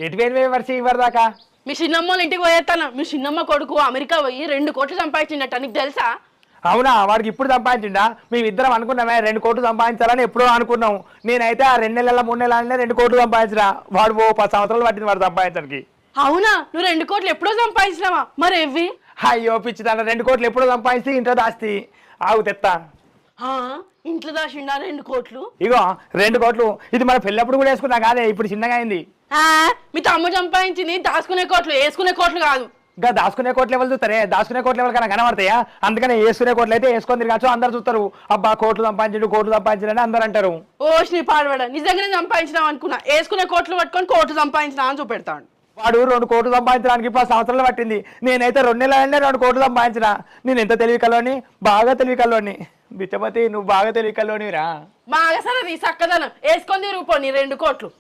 ఎటు పోయిన వర్షి ఇవ్వదాకా మీ చిన్నమ్మోళ్ళ ఇంటికి పోయేస్తాను. మీ చిన్నమ్మ కొడుకు అమెరికా పోయి 2 కోట్లు సంపాదించిండట, నీకు తెలుసా? అవునా? వాడికి ఇప్పుడు సంపాదించిండా? మేమిద్దరం అనుకున్నామే 2 కోట్లు సంపాదించాలని ఎప్పుడో అనుకున్నాం. నేనైతే ఆ 2 నెలల 3 నెలలనే 2 కోట్లు సంపాదించిన. వాడు 10 సంవత్సరాలు పట్టింది వాడు సంపాదించడానికి. అవునా? నువ్వు 2 కోట్లు ఎప్పుడో సంపాదించినావా? మరి ఎవ్వి? అయ్యో పిచ్చిదాన్న, 2 కోట్లు ఎప్పుడో సంపాదించి ఇంట్లో దాస్తి. ఆగు తెత్తా. ఇంట్లో దాచిండా 2 కోట్లు? ఇగో 2 కోట్లు. ఇది మన పెళ్ళప్పుడు కూడా వేసుకున్నా కాదే, ఇప్పుడు చిన్నగా అయింది. మీ తమ్ముడు సంపాదించింది దాచుకునే కోట్లు, వేసుకునే కోట్లు కాదు. ఇంకా దాచుకునే కోట్లు ఎవరు చూస్తారే? దాచుకునే కోట్లు ఎవరు కన్నా కనబడతాయా? అందుకనే వేసుకునే కోట్లు అయితే వేసుకొని తిరగచ్చు, అందరు చూస్తారు. అబ్బా కోట్లు సంపాదించండి అందరు అంటారు. నీ పాడవాడ నిజంగానే సంపాదించినావు అనుకున్నా. వేసుకునే కోట్లు పట్టుకొని కోట్లు సంపాదించినా అని చూపెడతాడు. వాడు 2 కోట్లు సంపాదించడానికి 10 సంవత్సరాలు పట్టింది. నేనైతే 2 నెలలనే 2 కోట్లు సంపాదించిన. నేను ఎంత తెలివి కల్లోని, బాగా తెలివి కల్లోని. బిచ్చపతి నువ్వు బాగా తెలివి కల్లోనిరా. బాగా సరే చక్కదనం వేసుకొని తిరుగుపోని 2 కోట్లు.